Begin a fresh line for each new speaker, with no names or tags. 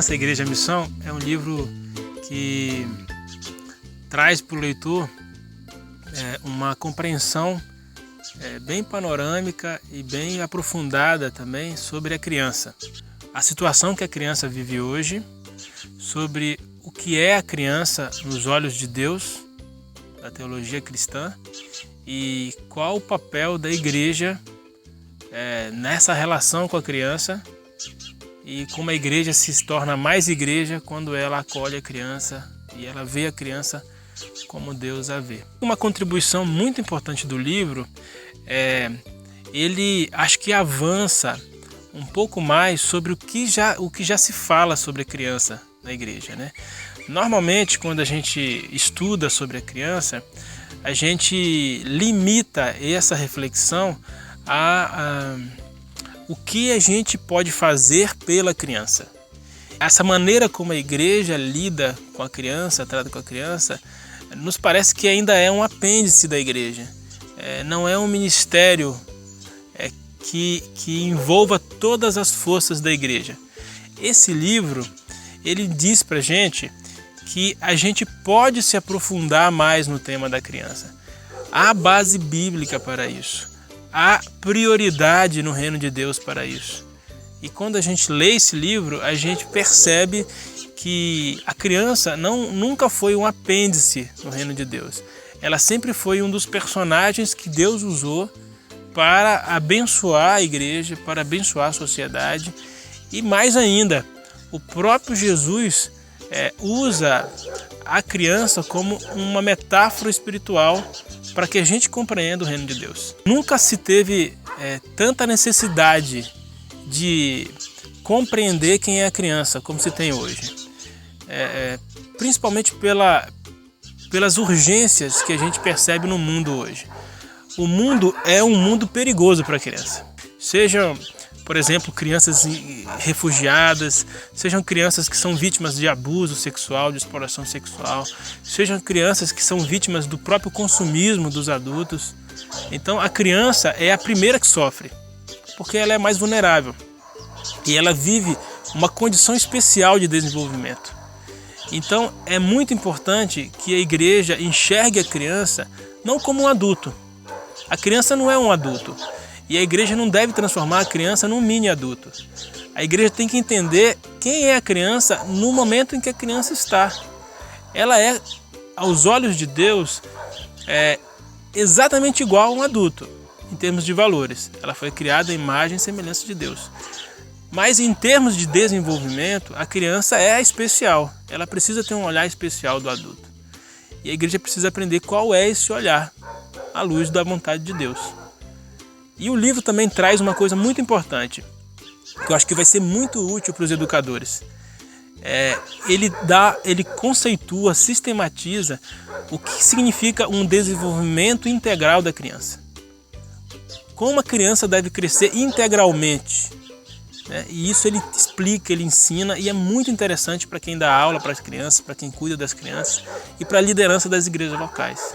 Criança, Igreja, Missão é um livro que traz para o leitor uma compreensão bem panorâmica e bem aprofundada também sobre a criança. A situação que a criança vive hoje, sobre o que é a criança nos olhos de Deus, da teologia cristã, e qual o papel da igreja nessa relação com a criança e como a igreja se torna mais igreja quando ela acolhe a criança e ela vê a criança como Deus a vê. Uma contribuição muito importante do livro ele acho que avança um pouco mais sobre o que já se fala sobre a criança na igreja, né? Normalmente, quando a gente estuda sobre a criança, a gente limita essa reflexão a o que a gente pode fazer pela criança. Essa maneira como a igreja lida com a criança, trata com a criança, nos parece que ainda é um apêndice da igreja. Não é um ministério que envolva todas as forças da igreja. Esse livro, ele diz pra gente que a gente pode se aprofundar mais no tema da criança. Há base bíblica para isso. Há prioridade no reino de Deus para isso. E quando a gente lê esse livro, a gente percebe que a criança nunca foi um apêndice no reino de Deus. Ela sempre foi um dos personagens que Deus usou para abençoar a igreja, para abençoar a sociedade. E mais ainda, o próprio Jesus usa a criança como uma metáfora espiritual para que a gente compreenda o reino de Deus. Nunca se teve tanta necessidade de compreender quem é a criança como se tem hoje. Principalmente pelas urgências que a gente percebe no mundo hoje. O mundo é um mundo perigoso para a criança. Sejam, por exemplo, crianças refugiadas, sejam crianças que são vítimas de abuso sexual, de exploração sexual, sejam crianças que são vítimas do próprio consumismo dos adultos. Então a criança é a primeira que sofre, porque ela é mais vulnerável e ela vive uma condição especial de desenvolvimento. Então é muito importante que a igreja enxergue a criança não como um adulto. A criança não é um adulto. E a igreja não deve transformar a criança num mini adulto. A igreja tem que entender quem é a criança no momento em que a criança está. Ela é, aos olhos de Deus, exatamente igual a um adulto, em termos de valores. Ela foi criada à imagem e semelhança de Deus. Mas em termos de desenvolvimento, a criança é especial. Ela precisa ter um olhar especial do adulto. E a igreja precisa aprender qual é esse olhar, à luz da vontade de Deus. E o livro também traz uma coisa muito importante, que eu acho que vai ser muito útil para os educadores. Ele conceitua, sistematiza o que significa um desenvolvimento integral da criança. Como a criança deve crescer integralmente. E isso ele explica, ele ensina, e é muito interessante para quem dá aula para as crianças, para quem cuida das crianças e para a liderança das igrejas locais.